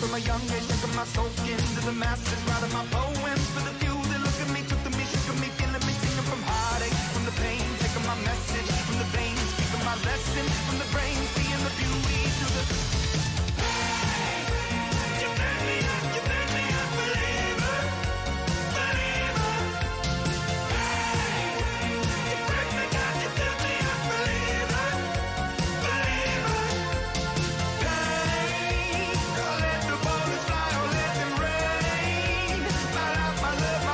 from a young age, taking my soul into the masses, writing my poems for the few that look at me, took to me, shook at me, feeling me, singing from heartache, from the pain, taking my message from the veins, speaking my lesson from the brain, seeing the beauty through the. Hey, you make me a believer, believer. Hey, you break me down, you build me a believer, believer. Hey, let the bullets fly or let them rain. My life, my love,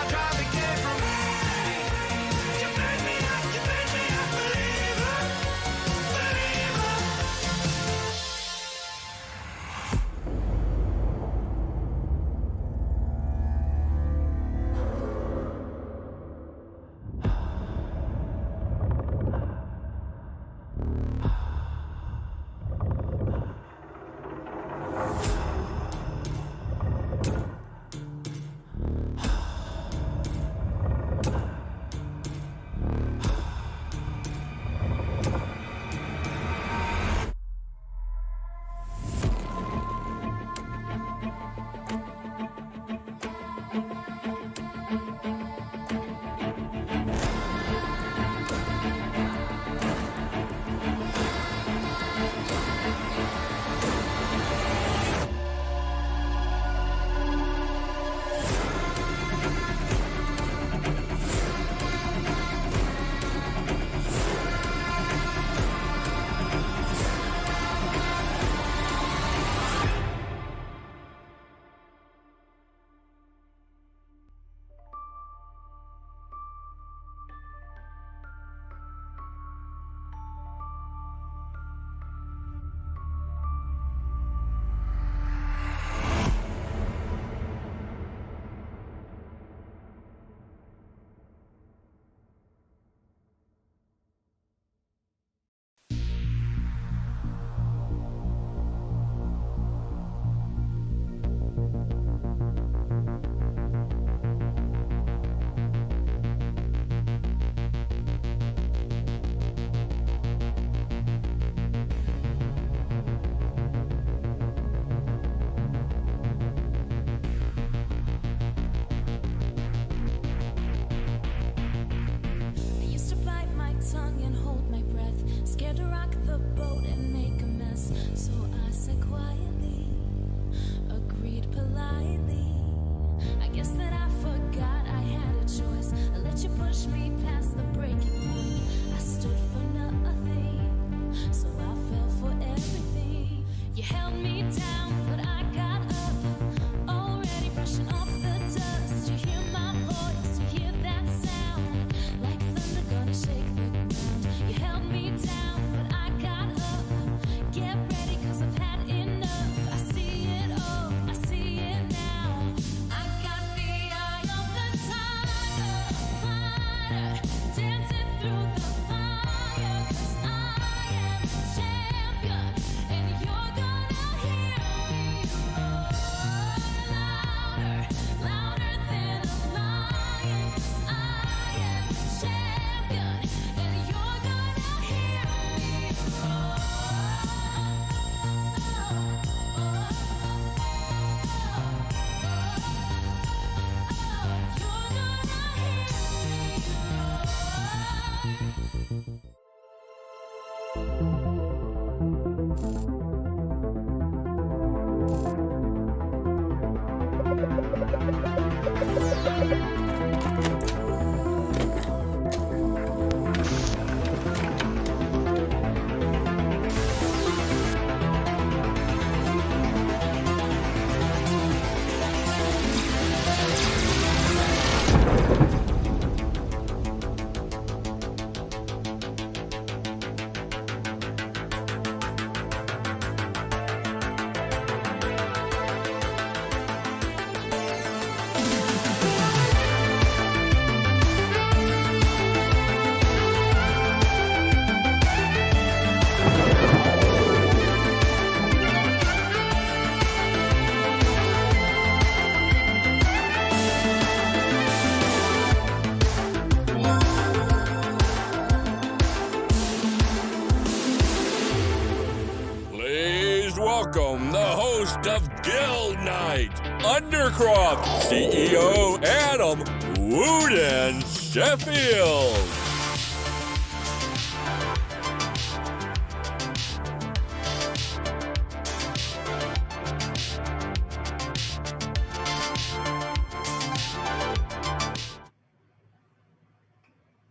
host of Guild Night, Undercroft CEO Adam Wooden Sheffield.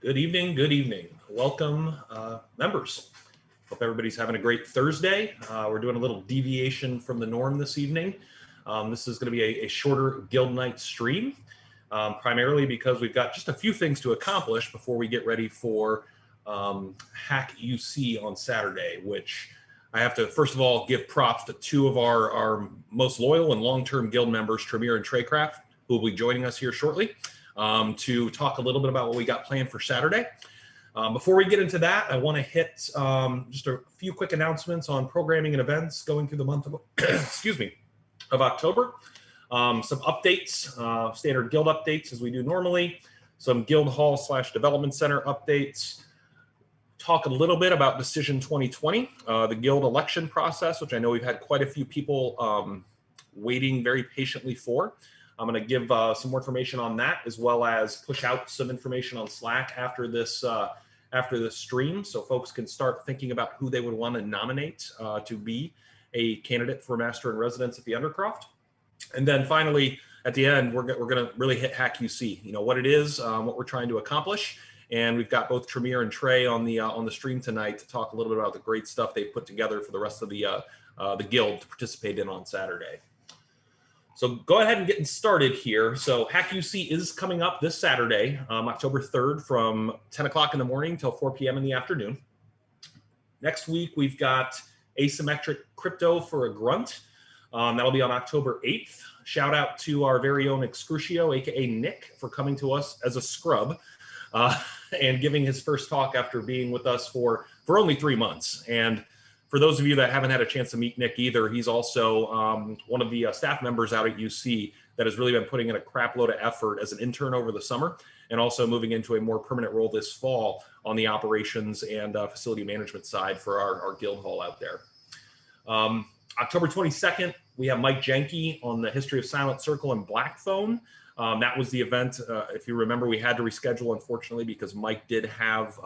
Good evening, good evening. Welcome, members. Hope everybody's having a great Thursday. We're doing a little deviation from the norm this evening. This is going to be a shorter Guild Night stream, primarily because we've got just a few things to accomplish before we get ready for Hack UC on Saturday, which I have to, first of all, give props to two of our most loyal and long-term Guild members, Tremere and Treycraft, who will be joining us here shortly. To talk a little bit about what we got planned for Saturday. Before we get into that, I want to hit just a few quick announcements on programming and events going through the month of, of October. Some updates, standard Guild updates as we do normally, some Guild Hall / Development Center updates, talk a little bit about Decision 2020, the Guild election process, which I know we've had quite a few people waiting very patiently for. I'm going to give some more information on that, as well as push out some information on Slack after this stream, so folks can start thinking about who they would want to nominate to be a candidate for Master in Residence at the Undercroft. And then finally, at the end, we're going to really hit Hack UC. You know what it is, what we're trying to accomplish, and we've got both Tremere and Trey on the stream tonight to talk a little bit about the great stuff they've put together for the rest of the guild to participate in on Saturday. So go ahead and get started here. So Hack UC is coming up this Saturday, October 3rd, from 10 o'clock in the morning till 4 p.m. in the afternoon. Next week, we've got Asymmetric Crypto for a Grunt. That'll be on October 8th. Shout out to our very own Excrucio, aka Nick, for coming to us as a scrub and giving his first talk after being with us for only 3 months. And for those of you that haven't had a chance to meet Nick either, he's also one of the staff members out at UC that has really been putting in a crap load of effort as an intern over the summer, and also moving into a more permanent role this fall on the operations and facility management side for our guild hall out there. October 22nd, we have Mike Jenke on the History of Silent Circle and Black Phone. That was the event. If you remember, we had to reschedule, unfortunately, because Mike did have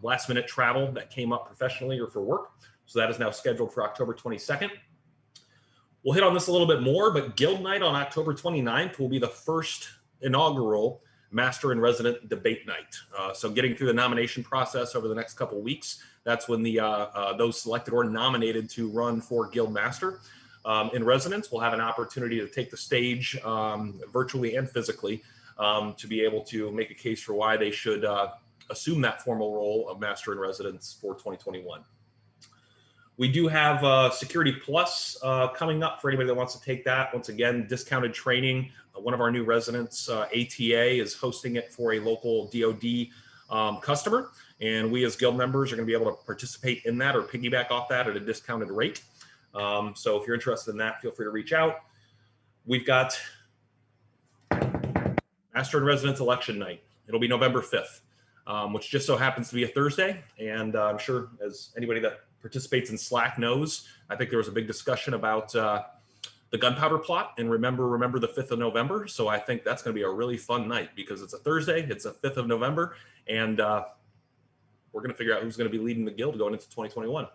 last minute travel that came up professionally or for work. So that is now scheduled for October 22nd. We'll hit on this a little bit more, but Guild Night on October 29th will be the first inaugural Master in Resident debate night. So getting through the nomination process over the next couple of weeks, that's when those selected or nominated to run for Guild Master in Residence will have an opportunity to take the stage virtually and physically to be able to make a case for why they should assume that formal role of Master in Residence for 2021. We do have Security Plus coming up for anybody that wants to take that. Once again, discounted training. One of our new residents, ATA, is hosting it for a local DoD customer. And we as Guild members are going to be able to participate in that or piggyback off that at a discounted rate. So if you're interested in that, feel free to reach out. We've got Master in Residence election night. It'll be November 5th, which just so happens to be a Thursday. And I'm sure as anybody that participates in Slack knows, I think there was a big discussion about the gunpowder plot and remember the 5th of November. So I think that's going to be a really fun night because it's a Thursday, it's the 5th of November, and we're going to figure out who's going to be leading the guild going into 2021.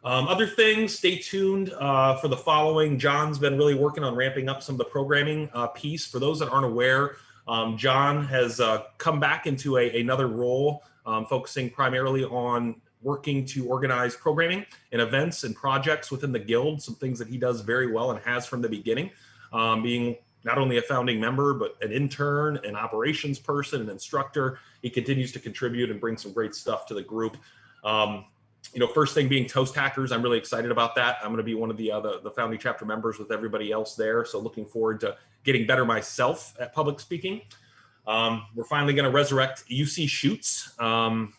Other things, stay tuned for the following. John's been really working on ramping up some of the programming piece. For those that aren't aware, John has come back into another role, focusing primarily on working to organize programming and events and projects within the guild, some things that he does very well and has from the beginning, being not only a founding member, but an intern, an operations person, an instructor. He continues to contribute and bring some great stuff to the group. First thing being Toast Hackers, I'm really excited about that. I'm going to be one of the founding chapter members with everybody else there. So looking forward to getting better myself at public speaking. We're finally going to resurrect UC Shoots,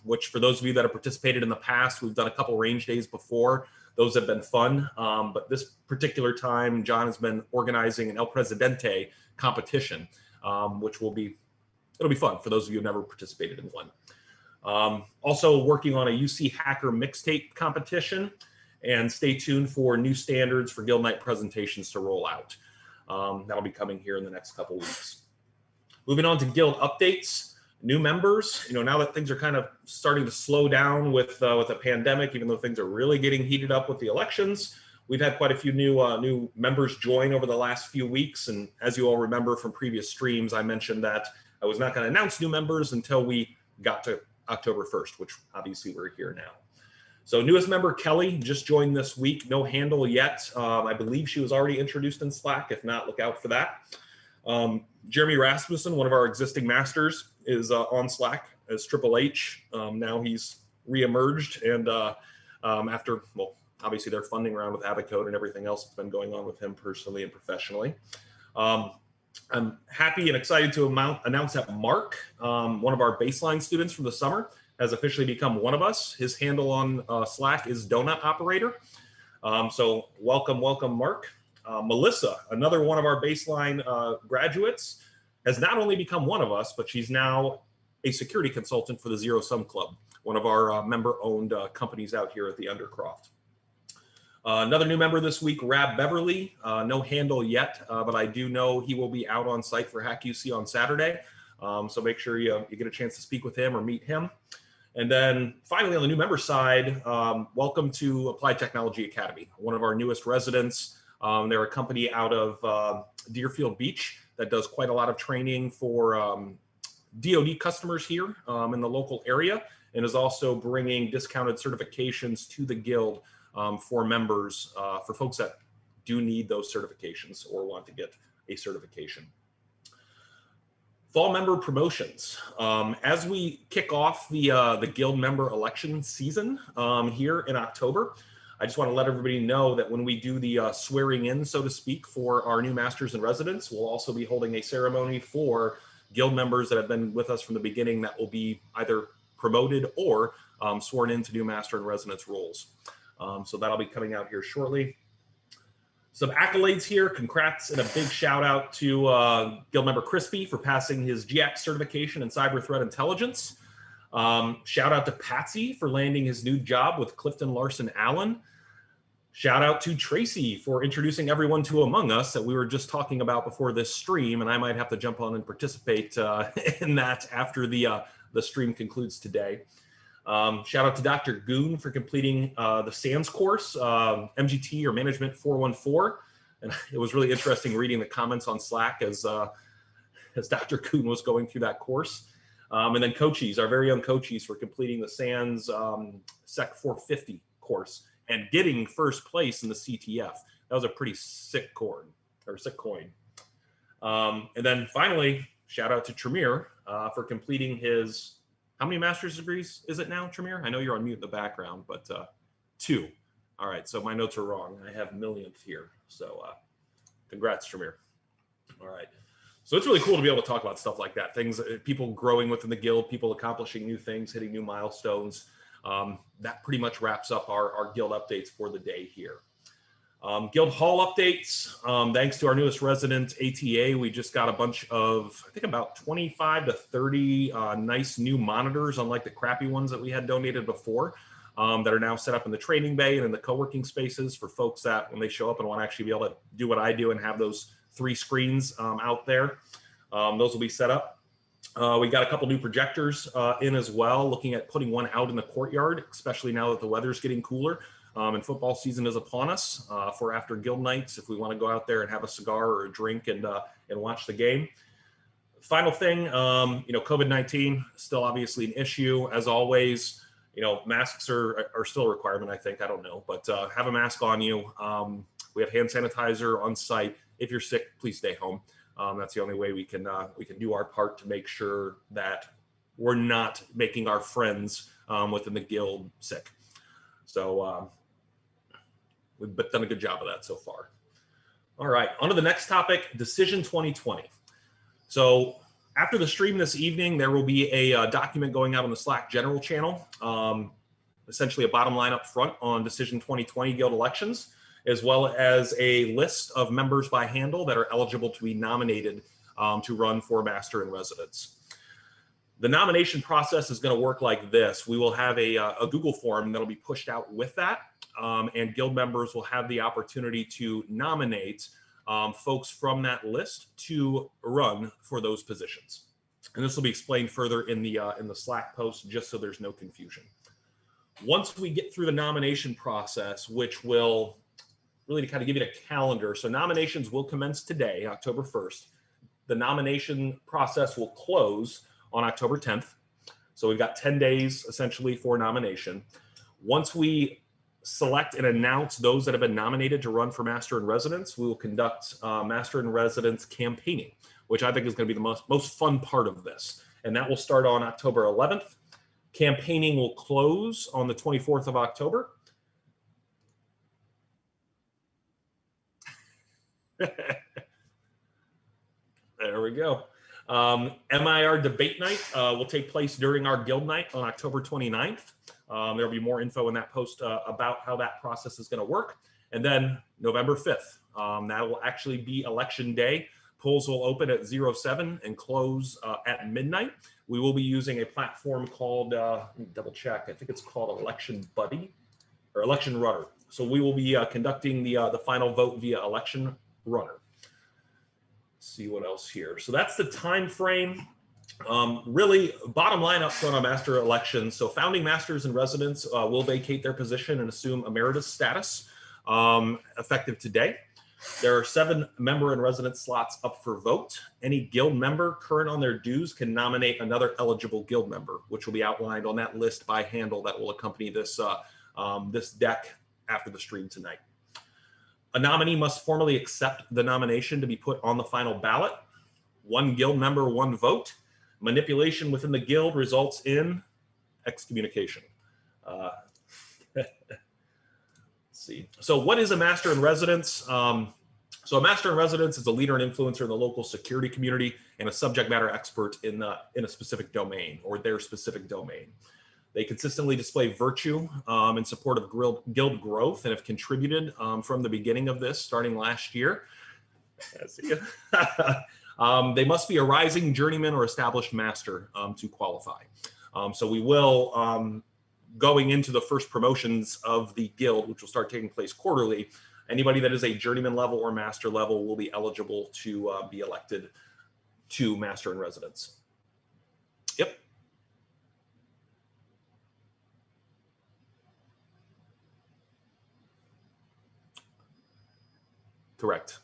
which for those of you that have participated in the past, we've done a couple range days before. Those have been fun. But this particular time, John has been organizing an El Presidente competition, which it'll be fun for those of you who have never participated in one. Also working on a UC Hacker mixtape competition. And stay tuned for new standards for Guild Night presentations to roll out. That'll be coming here in the next couple weeks. Moving on to Guild updates, new members. Now that things are kind of starting to slow down with the pandemic, even though things are really getting heated up with the elections, we've had quite a few new members join over the last few weeks. And as you all remember from previous streams, I mentioned that I was not going to announce new members until we got to October 1st, which obviously we're here now. So newest member, Kelly, just joined this week. No handle yet. I believe she was already introduced in Slack. If not, look out for that. Jeremy Rasmussen, one of our existing masters, is on Slack as Triple H. Now he's reemerged, and after, well, obviously their funding round with Abacode and everything else that's been going on with him personally and professionally. I'm happy and excited to announce that Mark, one of our baseline students from the summer, has officially become one of us. His handle on Slack is Donut Operator. So welcome, Mark. Melissa, another one of our baseline graduates, has not only become one of us, but she's now a security consultant for the Zero Sum Club, one of our member-owned companies out here at the Undercroft. Another new member this week, Rab Beverly. No handle yet, but I do know he will be out on site for Hack UC on Saturday. So make sure you get a chance to speak with him or meet him. And then finally, on the new member side, welcome to Applied Technology Academy, one of our newest residents. They're a company out of Deerfield Beach that does quite a lot of training for DoD customers here in the local area, and is also bringing discounted certifications to the Guild for members, for folks that do need those certifications or want to get a certification. Fall member promotions. As we kick off the Guild member election season here in October, I just want to let everybody know that when we do the swearing in, so to speak, for our new masters and residents, we'll also be holding a ceremony for Guild members that have been with us from the beginning that will be either promoted or sworn into new master and residence roles. So that'll be coming out here shortly. Some accolades here. Congrats and a big shout out to Guild member Crispy for passing his GX certification in cyber threat intelligence. Shout out to Patsy for landing his new job with Clifton Larson Allen. Shout out to Tracy for introducing everyone to Among Us that we were just talking about before this stream, and I might have to jump on and participate in that after the stream concludes today. Shout out to Dr. Goon for completing the SANS course, MGT or Management 414. And it was really interesting reading the comments on Slack as Dr. Goon was going through that course. And then Coaches, our very own Coaches, for completing the SANS SEC 450 course and getting first place in the CTF. That was a pretty sick coin. And then finally, shout out to Tremere for completing his, how many master's degrees is it now, Tremere? I know you're on mute in the background, but 2. All right, so my notes are wrong. I have millionth here. So congrats, Tremere. All right. So it's really cool to be able to talk about stuff like that. Things, people growing within the Guild, people accomplishing new things, hitting new milestones. That pretty much wraps up our Guild updates for the day here. Guild Hall updates. Thanks to our newest resident, ATA, we just got a bunch of, I think about 25 to 30 nice new monitors, unlike the crappy ones that we had donated before, that are now set up in the training bay and in the co-working spaces for folks that when they show up and want to actually be able to do what I do and have those 3 screens out there. Those will be set up. We got a couple new projectors in as well, looking at putting one out in the courtyard, especially now that the weather's getting cooler and football season is upon us for after Guild nights, if we want to go out there and have a cigar or a drink and watch the game. Final thing, COVID-19 still obviously an issue as always. Masks are still a requirement, I think. I don't know, but have a mask on you. We have hand sanitizer on site. If you're sick, please stay home. That's the only way we can do our part to make sure that we're not making our friends within the Guild sick. So we've done a good job of that so far. All right, on to the next topic, Decision 2020. So after the stream this evening, there will be a document going out on the Slack general channel, essentially a bottom line up front on Decision 2020 Guild elections, as well as a list of members by handle that are eligible to be nominated to run for Master in Residence. The nomination process is going to work like this. We will have a Google form that'll be pushed out with that, and guild members will have the opportunity to nominate folks from that list to run for those positions. And this will be explained further in the Slack post, just so there's no confusion. Once we get through the nomination process, which will really to kind of give you a calendar. So nominations will commence today, October 1st. The nomination process will close on October 10th. So we've got 10 days essentially for nomination. Once we select and announce those that have been nominated to run for Master in Residence, we will conduct Master in Residence campaigning, which I think is going to be the most fun part of this. And that will start on October 11th. Campaigning will close on the 24th of October. There we go. MIR debate night will take place during our guild night on October 29th. There'll be more info in that post about how that process is going to work. And then November 5th, that will actually be election day. Polls will open at 07 and close at midnight. We will be using a platform called, let me double check, I think it's called Election Buddy or Election Runner. So we will be conducting the final vote via Election Runner. Let's see what else here. So that's the time frame. Really, bottom line up front on master elections. So founding masters in residence will vacate their position and assume emeritus status effective today. There are 7 member and resident slots up for vote. Any guild member current on their dues can nominate another eligible guild member, which will be outlined on that list by handle that will accompany this, this deck after the stream tonight. A nominee must formally accept the nomination to be put on the final ballot. 1 guild member, 1 vote. Manipulation within the guild results in excommunication. Let's see. So what is a master in residence? So a master in residence is a leader and influencer in the local security community and a subject matter expert in a specific domain or their specific domain. They consistently display virtue in support of guild growth and have contributed from the beginning of this, starting last year. They must be a rising journeyman or established master to qualify. So we will, going into the first promotions of the guild, which will start taking place quarterly, anybody that is a journeyman level or master level will be eligible to be elected to master in residence. Yep. Correct.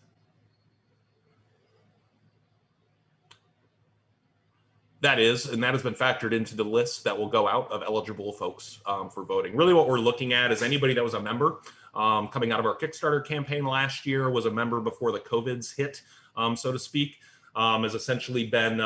That is, and that has been factored into the list that will go out of eligible folks for voting. Really what we're looking at is anybody that was a member coming out of our Kickstarter campaign last year, was a member before the COVIDs hit, so to speak, has essentially been,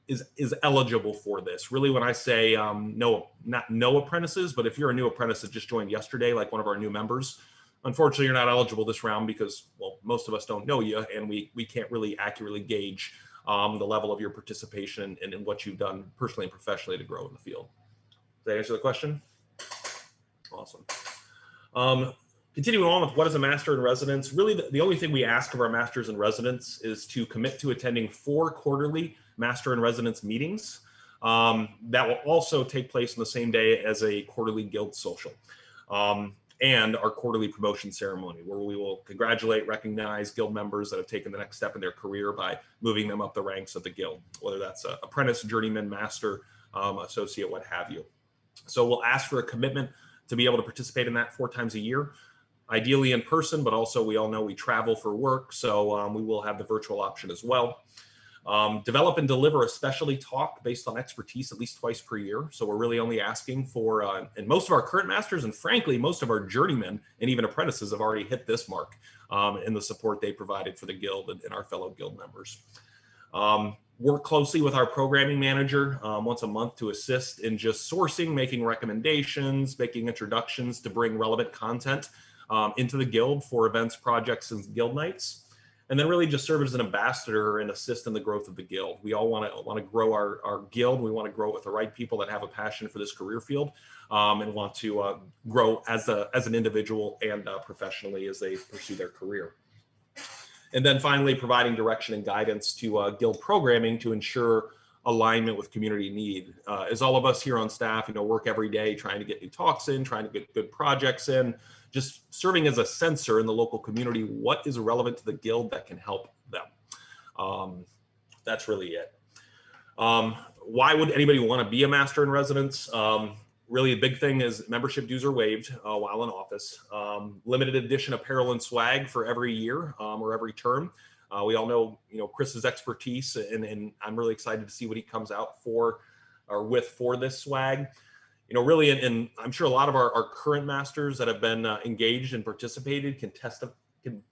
is eligible for this. Really when I say not no apprentices, but if you're a new apprentice that just joined yesterday, like one of our new members, unfortunately you're not eligible this round because, well, most of us don't know you and we can't really accurately gauge the level of your participation and in what you've done personally and professionally to grow in the field. Does that answer the question? Awesome. Continuing on with what is a master in residence, really the only thing we ask of our masters in residence is to commit to attending 4 quarterly master in residence meetings that will also take place on the same day as a quarterly guild social. And our quarterly promotion ceremony, where we will congratulate, recognize guild members that have taken the next step in their career by moving them up the ranks of the guild, whether that's a apprentice, journeyman, master, associate, what have you. So we'll ask for a commitment to be able to participate in that 4 times a year, ideally in person, but also we all know we travel for work, so we will have the virtual option as well. Develop and deliver a specialty talk based on expertise at least twice per year. So we're really only asking for, and most of our current masters and frankly, most of our journeymen and even apprentices have already hit this mark in the support they provided for the guild and our fellow guild members. Work closely with our programming manager once a month to assist in just sourcing, making recommendations, making introductions to bring relevant content into the guild for events, projects, and guild nights. And then really just serve as an ambassador and assist in the growth of the guild. We all want to grow our guild. We want to grow with the right people that have a passion for this career field and want to grow as an individual and professionally as they pursue their career. And then finally, providing direction and guidance to guild programming to ensure alignment with community need. As all of us here on staff, work every day trying to get new talks in, trying to get good projects in, just serving as a sensor in the local community, what is relevant to the Guild that can help them. That's really it. Why would anybody want to be a master in residence? Really, the big thing is membership dues are waived while in office. Limited edition apparel and swag for every year or every term. We all know, Chris's expertise, and I'm really excited to see what he comes out for this swag. Really, and I'm sure a lot of our current masters that have been engaged and participated can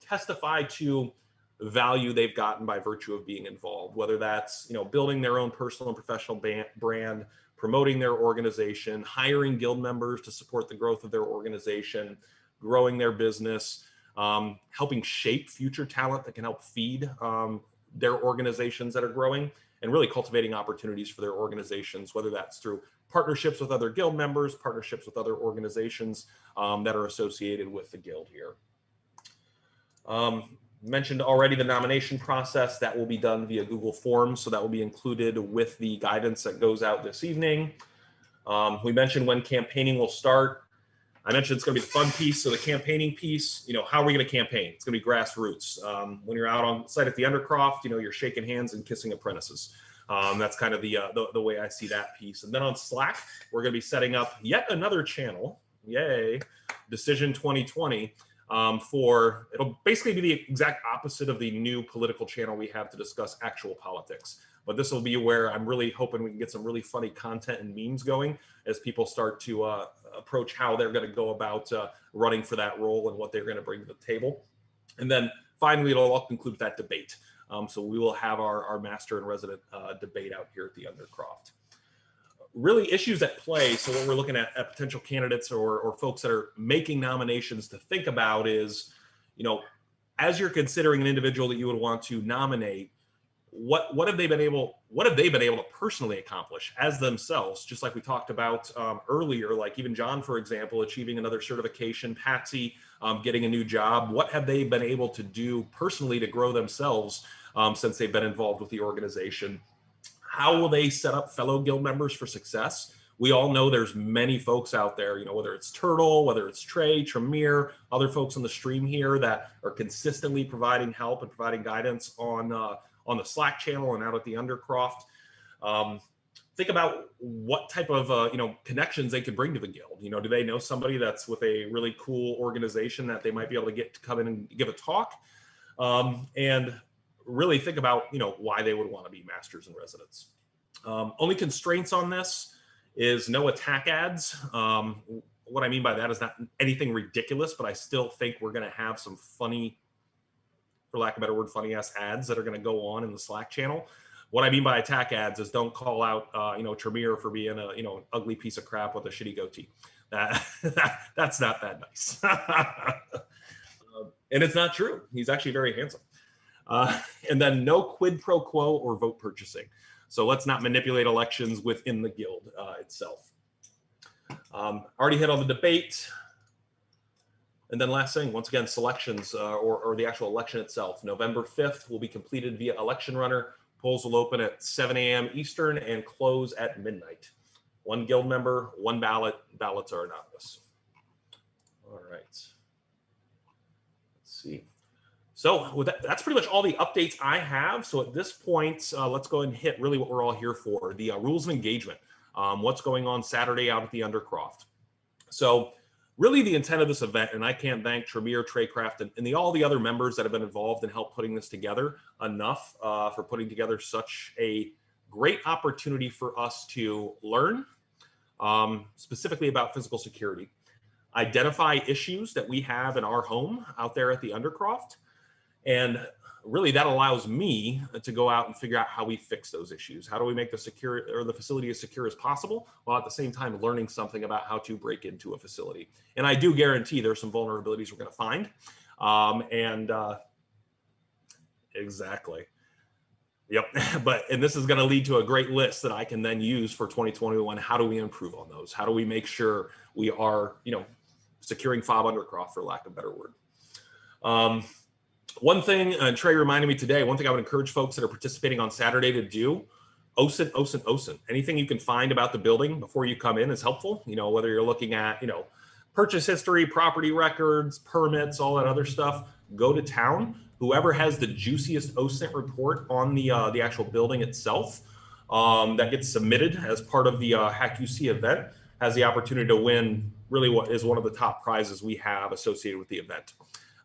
testify to the value they've gotten by virtue of being involved, whether that's, building their own personal and professional brand, promoting their organization, hiring Guild members to support the growth of their organization, growing their business, helping shape future talent that can help feed their organizations that are growing, and really cultivating opportunities for their organizations, whether that's through partnerships with other Guild members, partnerships with other organizations that are associated with the Guild here. Mentioned already the nomination process that will be done via Google Forms, so that will be included with the guidance that goes out this evening. We mentioned when campaigning will start. I mentioned it's going to be the fun piece. So the campaigning piece, how are we going to campaign? It's going to be grassroots. When you're out on site at the Undercroft, you're shaking hands and kissing apprentices. That's kind of the way I see that piece. And then on Slack, we're going to be setting up yet another channel. Yay, Decision 2020. It'll basically be the exact opposite of the new political channel we have to discuss actual politics. But this will be where I'm really hoping we can get some really funny content and memes going as people start to approach how they're going to go about running for that role and what they're going to bring to the table. And then finally, it'll all conclude with that debate. So we will have our master and resident debate out here at the Undercroft. Really issues at play. So what we're looking at potential candidates or folks that are making nominations to think about is, as you're considering an individual that you would want to nominate, what have they been able to personally accomplish as themselves? Just like we talked about earlier, like even John, for example, achieving another certification, Patsy getting a new job. What have they been able to do personally to grow themselves since they've been involved with the organization? How will they set up fellow Guild members for success? We all know there's many folks out there, whether it's Turtle, whether it's Trey, Tremere, other folks on the stream here that are consistently providing help and providing guidance on the Slack channel and out at the Undercroft. Think about what type of connections they could bring to the Guild. Do they know somebody that's with a really cool organization that they might be able to get to come in and give a talk? And really think about why they would want to be masters in residence. Only constraints on this is no attack ads. What I mean by that is not anything ridiculous, but I still think we're going to have some funny, for lack of a better word, funny ass ads that are going to go on in the Slack channel. What I mean by attack ads is don't call out Tremere for being a an ugly piece of crap with a shitty goatee. That's not that nice. And it's not true. He's actually very handsome. And then no quid pro quo or vote purchasing. So let's not manipulate elections within the Guild itself. Already hit on the debate. And then last thing, once again, selections or the actual election itself. November 5th will be completed via Election Runner. Polls will open at 7 a.m. Eastern and close at midnight. One Guild member, one ballot. Ballots are anonymous. All right. Let's see. So with that's pretty much all the updates I have. So at this point, let's go ahead and hit really what we're all here for, the rules of engagement. What's going on Saturday out at the Undercroft. So really the intent of this event, and I can't thank Tremere, Treycraft, and all the other members that have been involved in help putting this together enough for putting together such a great opportunity for us to learn specifically about physical security, identify issues that we have in our home out there at the Undercroft. And really that allows me to go out and figure out how we fix those issues. How do we make the facility as secure as possible, while at the same time learning something about how to break into a facility. And I do guarantee there's some vulnerabilities we're going to find. Exactly. Yep. And this is going to lead to a great list that I can then use for 2021. How do we improve on those? How do we make sure we are, securing FOB Undercroft, for lack of a better word? One thing, Trey reminded me today, one thing I would encourage folks that are participating on Saturday to do, OSINT, OSINT, OSINT. Anything you can find about the building before you come in is helpful. Whether you're looking at, purchase history, property records, permits, all that other stuff, go to town. Whoever has the juiciest OSINT report on the actual building itself that gets submitted as part of the HackUC event has the opportunity to win really what is one of the top prizes we have associated with the event.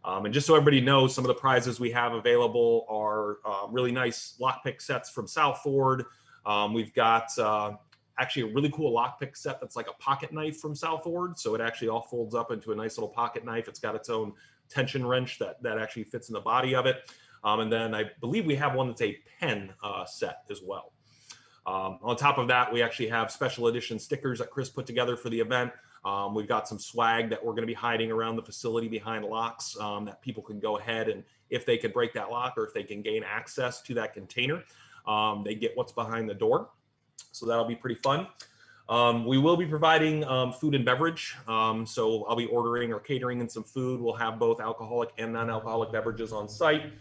And just so everybody knows, some of the prizes we have available are really nice lockpick sets from Southford. We've got actually a really cool lockpick set that's like a pocket knife from Southford. So it actually all folds up into a nice little pocket knife. It's got its own tension wrench that actually fits in the body of it. And then I believe we have one that's a pen set as well. On top of that, we actually have special edition stickers that Chris put together for the event. We've got some swag that we're going to be hiding around the facility behind locks that people can go ahead and if they can break that lock or if they can gain access to that container, they get what's behind the door. So that'll be pretty fun. We will be providing food and beverage. So I'll be ordering or catering in some food. We'll have both alcoholic and non-alcoholic beverages on site.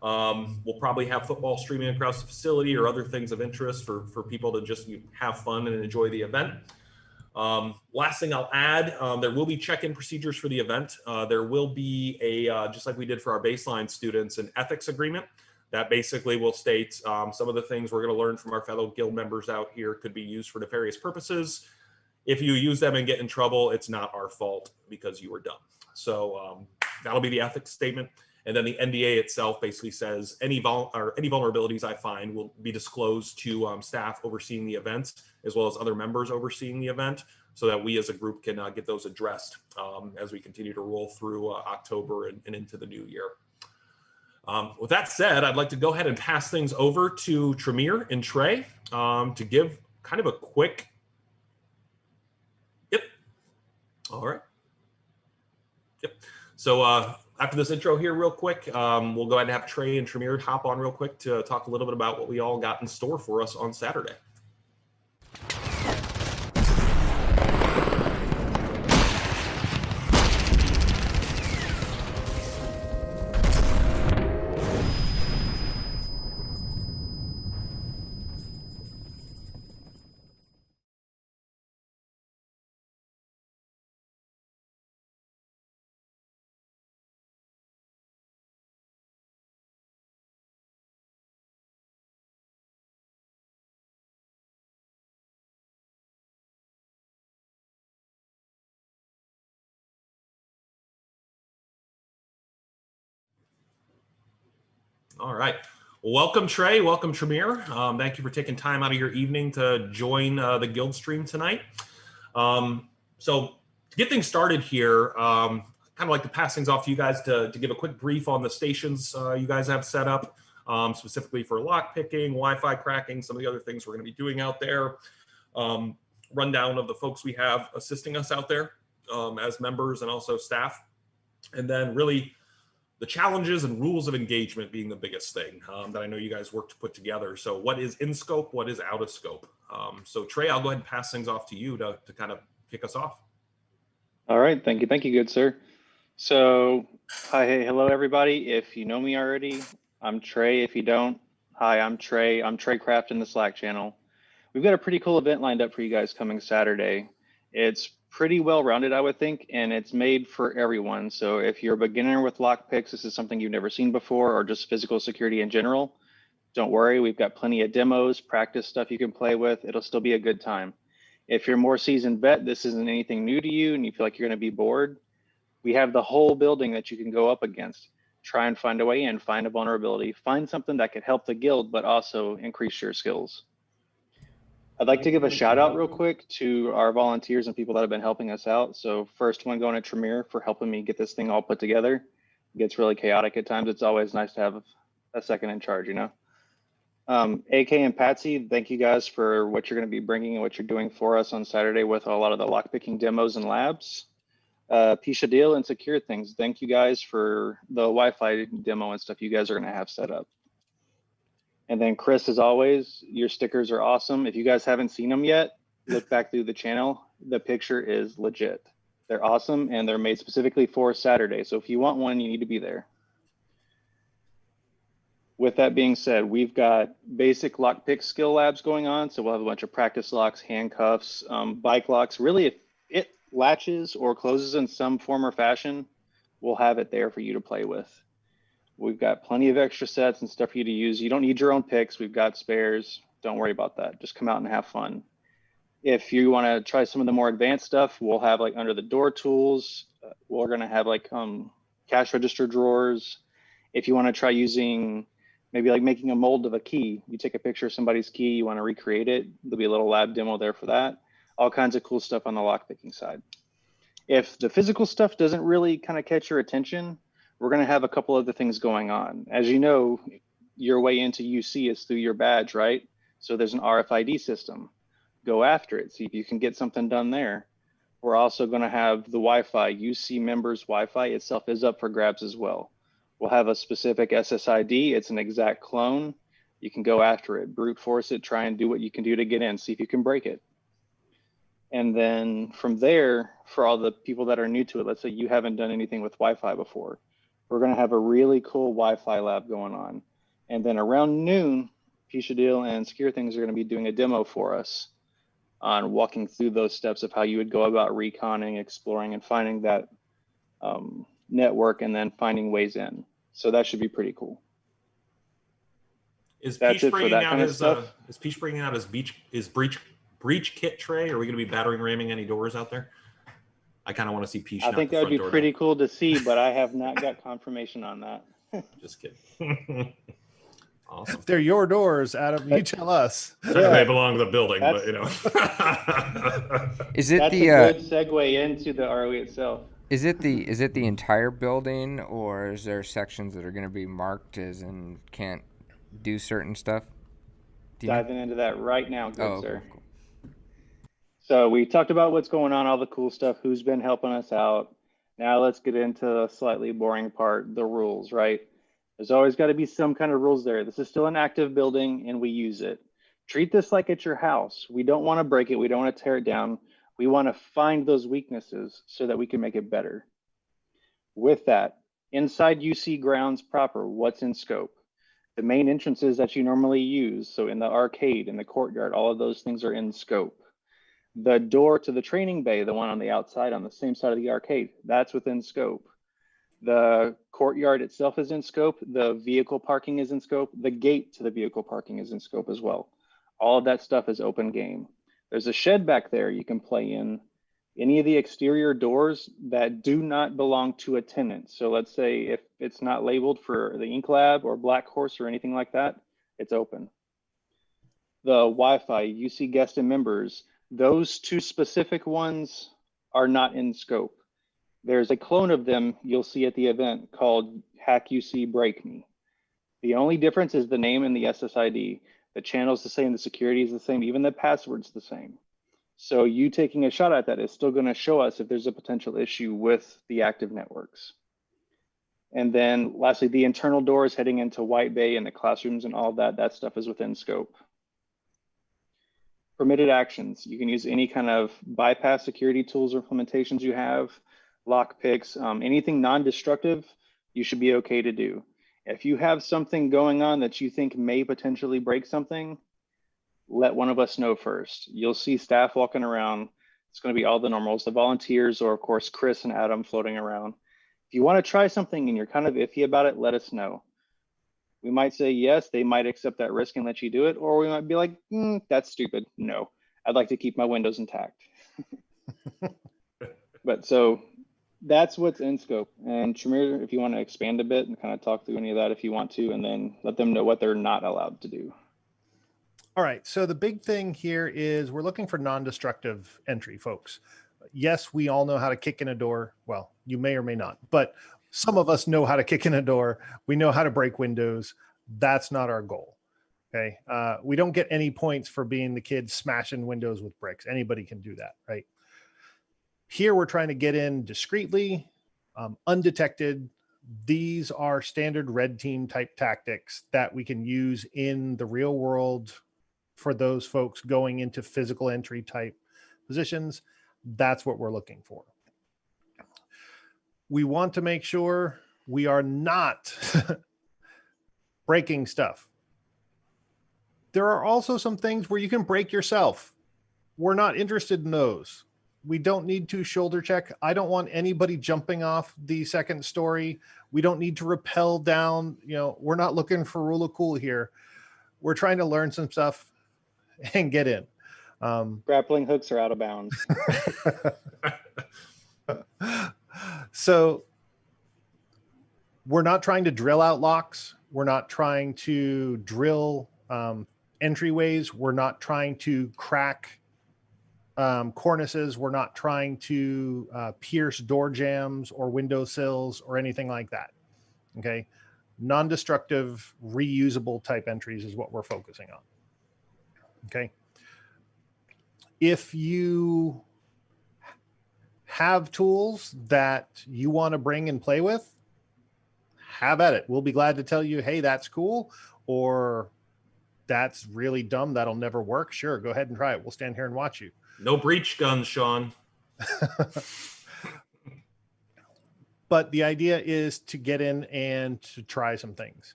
We'll probably have football streaming across the facility or other things of interest for people to just have fun and enjoy the event. Last thing I'll add, there will be check-in procedures for the event. There will be just like we did for our baseline students, an ethics agreement that basically will state some of the things we're going to learn from our fellow guild members out here could be used for nefarious purposes. If you use them and get in trouble, it's not our fault because you were dumb. So that'll be the ethics statement. And then the NDA itself basically says any vulnerabilities I find will be disclosed to staff overseeing the event, as well as other members overseeing the event, so that we as a group can get those addressed as we continue to roll through October and into the new year. With that said, I'd like to go ahead and pass things over to Tremere and Trey to give kind of a quick, all right. So after this intro here real quick, we'll go ahead and have Trey and Tremere hop on real quick to talk a little bit about what we all got in store for us on Saturday. All right. Well, welcome, Trey. Welcome, Tremere. Thank you for taking time out of your evening to join the Guild stream tonight. So to get things started here, kind of like to pass things off to you guys to give a quick brief on the stations you guys have set up, specifically for lock picking, Wi-Fi cracking, some of the other things we're going to be doing out there. Rundown of the folks we have assisting us out there as members and also staff. And then really the challenges and rules of engagement being the biggest thing that I know you guys work to put together. So what is in scope, what is out of scope? So Trey, I'll go ahead and pass things off to you to kind of kick us off. All right, thank you, good sir. So hi, hey, hello everybody. If you know me already, I'm Trey. If you don't, hi, I'm Trey. I'm Trey Craft in the Slack channel. We've got a pretty cool event lined up for you guys coming Saturday. It's pretty well rounded, I would think, and it's made for everyone. So if you're a beginner with lockpicks, this is something you've never seen before, or just physical security in general, don't worry, we've got plenty of demos, practice stuff you can play with. It'll still be a good time. If you're more seasoned vet, this isn't anything new to you and you feel like you're going to be bored, we have the whole building that you can go up against. Try and find a way in, find a vulnerability, find something that could help the guild, but also increase your skills. I'd like to give a shout out real quick to our volunteers and people that have been helping us out. So first one going to Tremere for helping me get this thing all put together. It gets really chaotic at times. It's always nice to have a second in charge, you know. AK and Patsy, thank you guys for what you're going to be bringing and what you're doing for us on Saturday with a lot of the lockpicking demos and labs. Pisha Deal and Secure Things, thank you guys for the Wi-Fi demo and stuff you guys are going to have set up. And then Chris, as always, your stickers are awesome. If you guys haven't seen them yet, look back through the channel. The picture is legit. They're awesome and they're made specifically for Saturday. So if you want one, you need to be there. With that being said, we've got basic lockpick skill labs going on. So we'll have a bunch of practice locks, handcuffs, bike locks. Really, if it latches or closes in some form or fashion, we'll have it there for you to play with. We've got plenty of extra sets and stuff for you to use. You don't need your own picks. We've got spares. Don't worry about that. Just come out and have fun. If you want to try some of the more advanced stuff, we'll have like under the door tools. We're going to have like cash register drawers. If you want to try using maybe like making a mold of a key, you take a picture of somebody's key, you want to recreate it, there'll be a little lab demo there for that. All kinds of cool stuff on the lockpicking side. If the physical stuff doesn't really kind of catch your attention, we're going to have a couple other things going on. As you know, your way into UC is through your badge, right? So there's an RFID system. Go after it, see if you can get something done there. We're also going to have the Wi-Fi. UC members Wi-Fi itself is up for grabs as well. We'll have a specific SSID. It's an exact clone. You can go after it, brute force it, try and do what you can do to get in, see if you can break it. And then from there, for all the people that are new to it, let's say you haven't done anything with Wi-Fi before, we're going to have a really cool Wi-Fi lab going on. And then around noon, Peachadil and Secure Things are going to be doing a demo for us on walking through those steps of how you would go about reconning, exploring, and finding that network, and then finding ways in. So that should be pretty cool. Is That's Peach it for bringing that out kind of his stuff. is Peach bringing out his breach kit tray? Are we going to be battering ramming any doors out there? I kind of want to see Peach. I think that would be pretty cool to see, but I have not got confirmation on that. Just kidding. Awesome. If they're your doors, Adam, you tell us. They belong to the building, but you know. Is it That's the a good segue into the ROE itself. is it the entire building, or is there sections that are going to be marked as in can't do certain stuff? Do you know? Diving into that right now, good Oh, okay, sir. cool. So we talked about what's going on, all the cool stuff, who's been helping us out. Now let's get into the slightly boring part, the rules, right? There's always got to be some kind of rules there. This is still an active building and we use it. Treat this like it's your house. We don't want to break it. We don't want to tear it down. We want to find those weaknesses so that we can make it better. With that, inside UC grounds proper, what's in scope? The main entrances that you normally use, so in the arcade, in the courtyard, all of those things are in scope. The door to the training bay, the one on the outside on the same side of the arcade, that's within scope. The courtyard itself is in scope. The vehicle parking is in scope. The gate to the vehicle parking is in scope as well. All of that stuff is open game. There's a shed back there you can play in. Any of the exterior doors that do not belong to a tenant. So let's say if it's not labeled for the Ink Lab or Black Horse or anything like that, it's open. The Wi-Fi, UC guest and members, those two specific ones are not in scope. There's a clone of them you'll see at the event called Hack UC Break Me. The only difference is the name and the SSID. The channel's the same, the security is the same, even the password's the same. So you taking a shot at that is still going to show us if there's a potential issue with the active networks. And then lastly, the internal doors heading into White Bay and the classrooms and all that stuff is within scope. Permitted actions. You can use any kind of bypass security tools or implementations you have, lock picks, anything non-destructive, you should be okay to do. If you have something going on that you think may potentially break something, let one of us know first. You'll see staff walking around. It's going to be all the normals, the volunteers, or of course, Chris and Adam floating around. If you want to try something and you're kind of iffy about it, let us know. We might say yes, they might accept that risk and let you do it, or we might be like, that's stupid. No, I'd like to keep my windows intact. But so that's what's in scope. And Shamir, if you want to expand a bit and kind of talk through any of that if you want to, and then let them know what they're not allowed to do. All right. So the big thing here is we're looking for non-destructive entry, folks. Yes, we all know how to kick in a door. Well, you may or may not, but some of us know how to kick in a door. We know how to break windows. That's not our goal. Okay. We don't get any points for being the kid smashing windows with bricks. Anybody can do that, right? Here, we're trying to get in discreetly, undetected. These are standard red team type tactics that we can use in the real world for those folks going into physical entry type positions. That's what we're looking for. We want to make sure we are not breaking stuff. There are also some things where you can break yourself. We're not interested in those. We don't need to shoulder check. I don't want anybody jumping off the second story. We don't need to rappel down. We're not looking for rule of cool here. We're trying to learn some stuff and get in. Grappling hooks are out of bounds. So we're not trying to drill out locks. We're not trying to drill entryways. We're not trying to crack cornices. We're not trying to pierce door jambs or window sills or anything like that. Okay. Non-destructive, reusable type entries is what we're focusing on. Okay. If you have tools that you want to bring and play with, have at it. We'll be glad to tell you, hey, that's cool, or that's really dumb. That'll never work. Sure, go ahead and try it. We'll stand here and watch you. No breach guns, Sean. But the idea is to get in and to try some things.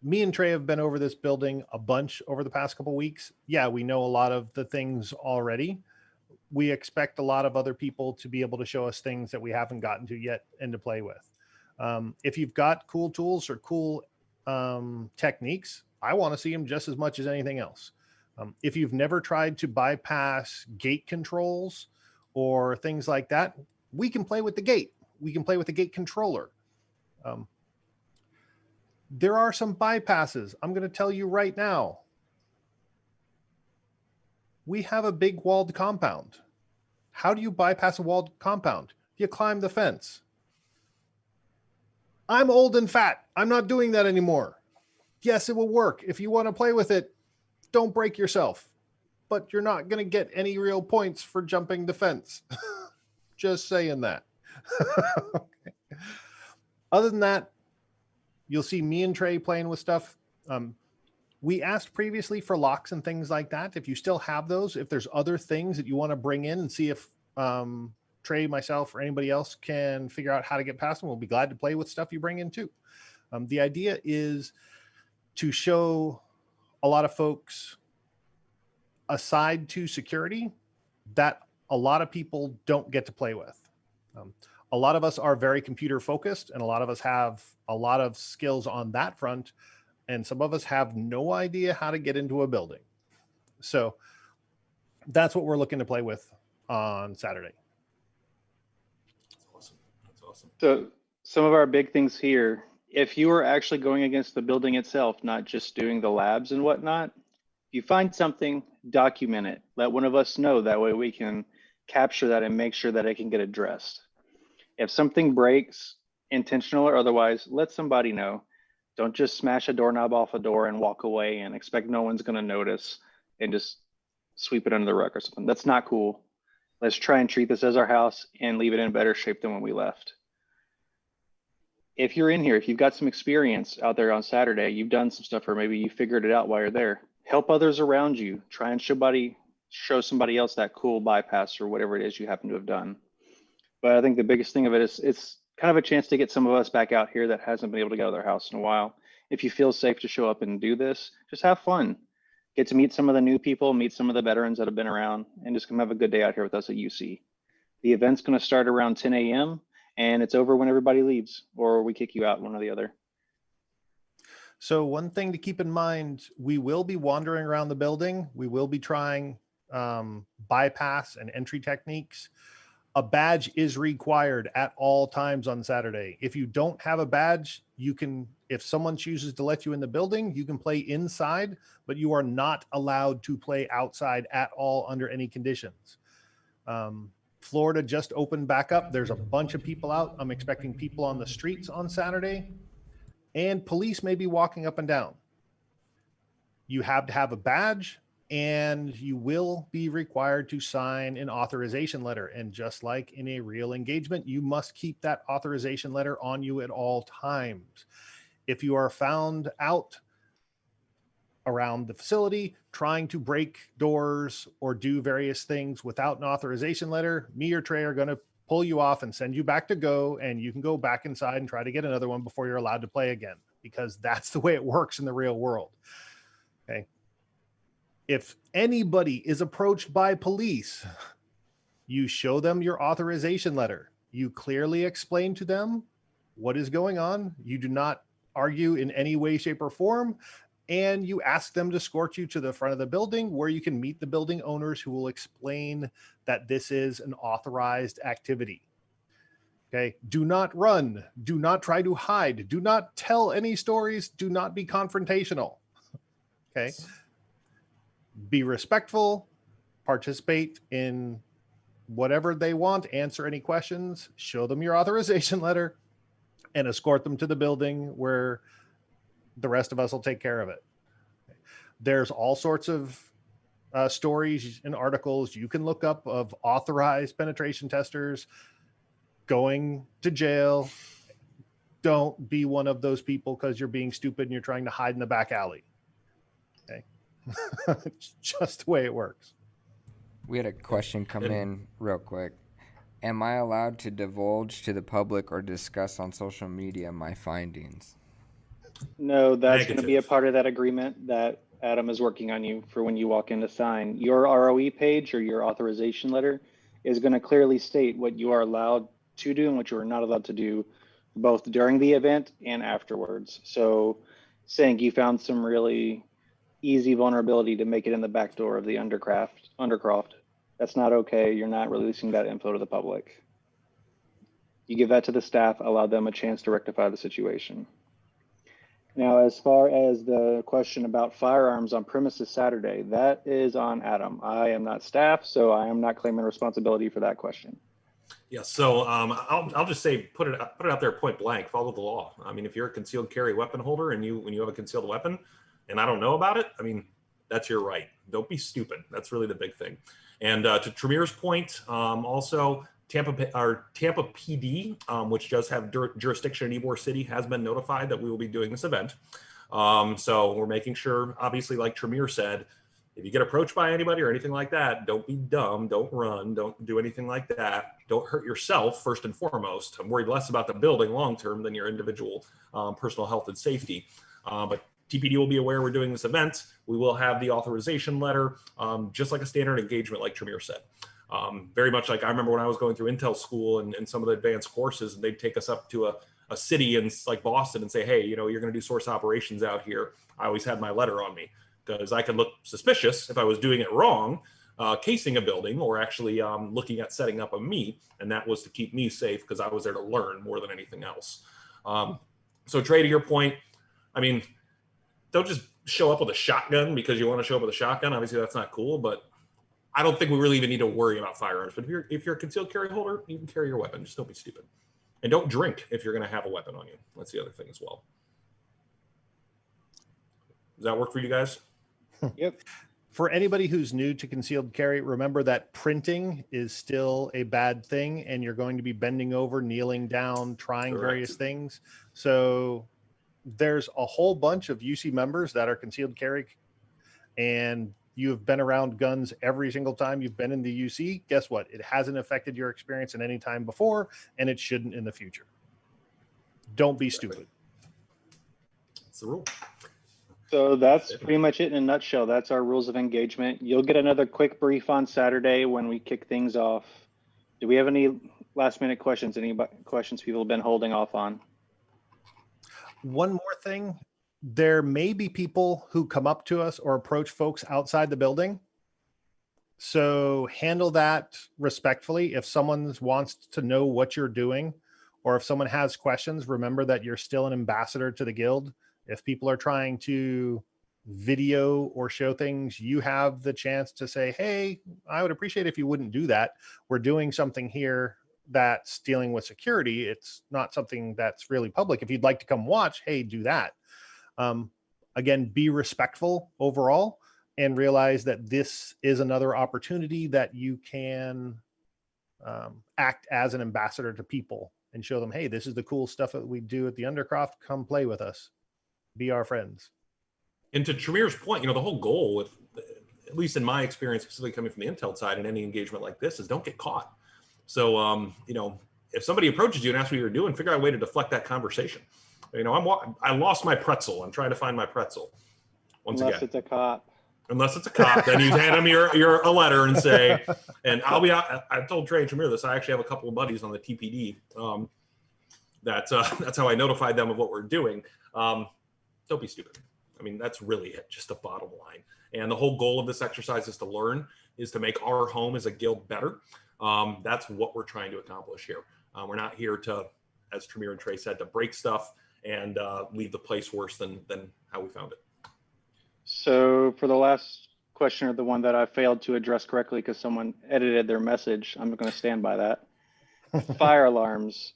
Me and Trey have been over this building a bunch over the past couple of weeks. Yeah, we know a lot of the things already. We expect a lot of other people to be able to show us things that we haven't gotten to yet and to play with. If you've got cool tools or cool techniques, I want to see them just as much as anything else. If you've never tried to bypass gate controls or things like that, we can play with the gate. We can play with the gate controller. There are some bypasses. I'm going to tell you right now. We have a big walled compound. How do you bypass a walled compound? You climb the fence. I'm old and fat. I'm not doing that anymore. Yes, it will work. If you want to play with it, don't break yourself. But you're not going to get any real points for jumping the fence. Just saying that. Okay. Other than that, you'll see me and Trey playing with stuff. We asked previously for locks and things like that. If you still have those, if there's other things that you want to bring in and see if Trey, myself, or anybody else can figure out how to get past them, we'll be glad to play with stuff you bring in too. The idea is to show a lot of folks, aside to security, that a lot of people don't get to play with. A lot of us are very computer focused, and a lot of us have a lot of skills on that front. And some of us have no idea how to get into a building. So that's what we're looking to play with on Saturday. That's awesome. That's awesome. So some of our big things here, if you are actually going against the building itself, not just doing the labs and whatnot, if you find something, document it. Let one of us know. That way we can capture that and make sure that it can get addressed. If something breaks, intentional or otherwise, let somebody know. Don't just smash a doorknob off a door and walk away and expect no one's going to notice and just sweep it under the rug or something. That's not cool. Let's try and treat this as our house and leave it in better shape than when we left. If you're in here, if you've got some experience out there on Saturday, you've done some stuff, or maybe you figured it out while you're there, help others around you. Try and show somebody else that cool bypass or whatever it is you happen to have done. But I think the biggest thing of it is it's kind of a chance to get some of us back out here that hasn't been able to get out of their house in a while. If you feel safe to show up and do this, just have fun. Get to meet some of the new people, meet some of the veterans that have been around, and just come have a good day out here with us at UC. The event's going to start around 10 a.m. and it's over when everybody leaves, or we kick you out, one or the other. So one thing to keep in mind, we will be wandering around the building. We will be trying bypass and entry techniques. A badge is required at all times on Saturday. If you don't have a badge, you can, if someone chooses to let you in the building, you can play inside, but you are not allowed to play outside at all under any conditions. Florida just opened back up. There's a bunch of people out. I'm expecting people on the streets on Saturday, and police may be walking up and down. You have to have a badge, and you will be required to sign an authorization letter. And just like in a real engagement, you must keep that authorization letter on you at all times. If you are found out around the facility trying to break doors or do various things without an authorization letter, me or Trey are going to pull you off and send you back to go, and you can go back inside and try to get another one before you're allowed to play again. because that's the way it works in the real world. Okay. If anybody is approached by police, you show them your authorization letter. You clearly explain to them what is going on. You do not argue in any way, shape, or form. And you ask them to escort you to the front of the building where you can meet the building owners who will explain that this is an authorized activity. Okay. Do not run. Do not try to hide. Do not tell any stories. Do not be confrontational. Okay. Be respectful. Participate in whatever they want. Answer any questions. Show them your authorization letter and escort them to the building where the rest of us will take care of it. There's all sorts of stories and articles you can look up of authorized penetration testers going to jail. Don't be one of those people because you're being stupid and you're trying to hide in the back alley. Okay. It's just the way it works. We had a question come in real quick. Am I allowed to divulge to the public or discuss on social media my findings? No, that's going to be a Negative. part of that agreement that Adam is working on you for when you walk in to sign. Your ROE page or your authorization letter is going to clearly state what you are allowed to do and what you are not allowed to do, both during the event and afterwards. So saying you found some really easy vulnerability to make it in the back door of the Undercroft, that's not okay. You're not releasing that info to the public. You give that to the staff, allow them a chance to rectify the situation. Now, as far as the question about firearms on premises Saturday, that is on Adam. I am not staff, so I am not claiming responsibility for that question. Yeah, so I'll just say put it out there point blank. Follow the law. I mean, if you're a concealed carry weapon holder and when you have a concealed weapon, and I don't know about it, I mean, that's your right. Don't be stupid. That's really the big thing. And to Tremir's point, also Tampa PD, which does have jurisdiction in Ybor City, has been notified that we will be doing this event. So we're making sure, obviously, like Tremir said, if you get approached by anybody or anything like that, don't be dumb, don't run, don't do anything like that. Don't hurt yourself, first and foremost. I'm worried less about the building long-term than your individual personal health and safety. But TPD will be aware we're doing this event. We will have the authorization letter, just like a standard engagement, like Tremir said. Very much like I remember when I was going through Intel school and some of the advanced courses, and they'd take us up to a city in like Boston and say, hey, you're going to do source operations out here. I always had my letter on me because I could look suspicious if I was doing it wrong, casing a building or actually looking at setting up a meet. And that was to keep me safe because I was there to learn more than anything else. So Trey, to your point, I mean, don't just show up with a shotgun because you want to show up with a shotgun. Obviously that's not cool, but I don't think we really even need to worry about firearms. But if you're a concealed carry holder, you can carry your weapon. Just don't be stupid. And don't drink if you're going to have a weapon on you. That's the other thing as well. Does that work for you guys? Yep. For anybody who's new to concealed carry, remember that printing is still a bad thing, and you're going to be bending over, kneeling down, trying Correct. various things. So there's a whole bunch of UC members that are concealed carry, and you have been around guns every single time you've been in the UC. Guess what? It hasn't affected your experience in any time before, and it shouldn't in the future. Don't be stupid. That's the rule. So that's pretty much it in a nutshell. That's our rules of engagement. You'll get another quick brief on Saturday when we kick things off. Do we have any last minute questions? Any questions people have been holding off on? One more thing. There may be people who come up to us or approach folks outside the building. So handle that respectfully. If someone wants to know what you're doing, or if someone has questions, remember that you're still an ambassador to the guild. If people are trying to video or show things, you have the chance to say, hey, I would appreciate if you wouldn't do that. We're doing something here that's dealing with security. It's not something that's really public. If you'd like to come watch, hey, do that. Again, be respectful overall and realize that this is another opportunity that you can act as an ambassador to people and show them, hey, this is the cool stuff that we do at the Undercroft. Come play with us. Be our friends. And to Tremir's point, the whole goal with, at least in my experience, specifically coming from the Intel side in any engagement like this, is don't get caught. So, if somebody approaches you and asks what you're doing, figure out a way to deflect that conversation. You know, I lost my pretzel. I'm trying to find my pretzel. Unless it's a cop. Unless it's a cop, then you hand them a letter and say, and I've told Trey and Tremere this. I actually have a couple of buddies on the TPD. That's how I notified them of what we're doing. Don't be stupid. I mean, that's really it, just the bottom line. And the whole goal of this exercise is to make our home as a guild better. That's what we're trying to accomplish here. We're not here to, as Tremere and Trey said, to break stuff and leave the place worse than how we found it. So for the last question, or the one that I failed to address correctly because someone edited their message, I'm going to stand by that. Fire alarms.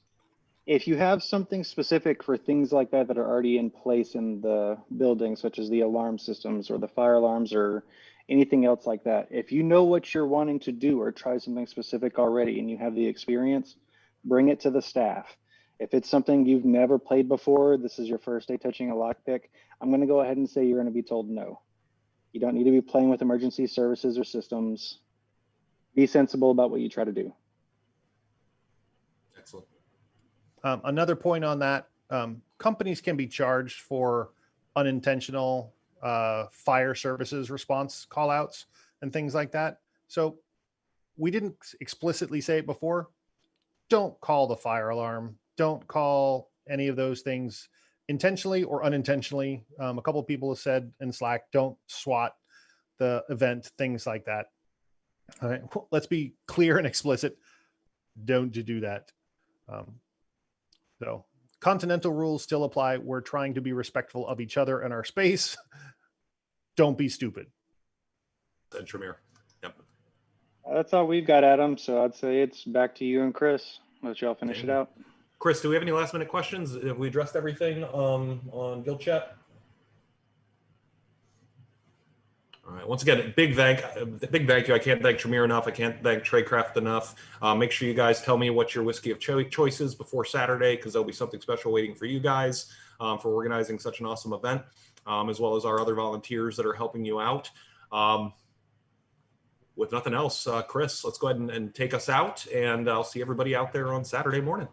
If you have something specific for things like that are already in place in the building, such as the alarm systems or the fire alarms or anything else like that, if you know what you're wanting to do or try something specific already and you have the experience, bring it to the staff. If it's something you've never played before, this is your first day touching a lockpick, I'm going to go ahead and say you're going to be told no. You don't need to be playing with emergency services or systems. Be sensible about what you try to do. Excellent. Another point on that, companies can be charged for unintentional fire services response call outs and things like that. So we didn't explicitly say it before. Don't call the fire alarm. Don't call any of those things intentionally or unintentionally. A couple of people have said in Slack, don't SWAT the event, things like that. All right, let's be clear and explicit. Don't do that. So continental rules still apply. We're trying to be respectful of each other and our space. Don't be stupid. And Tremere. Yep. That's all we've got, Adam. So I'd say it's back to you and Chris. Let y'all finish it out. Chris, do we have any last minute questions? Have we addressed everything on Guild Chat? All right. Once again, big thank you. I can't thank Tremere enough. I can't thank Treycraft enough. Make sure you guys tell me what your whiskey of choice is before Saturday, because there'll be something special waiting for you guys for organizing such an awesome event, as well as our other volunteers that are helping you out. With nothing else, Chris, let's go ahead and take us out, and I'll see everybody out there on Saturday morning.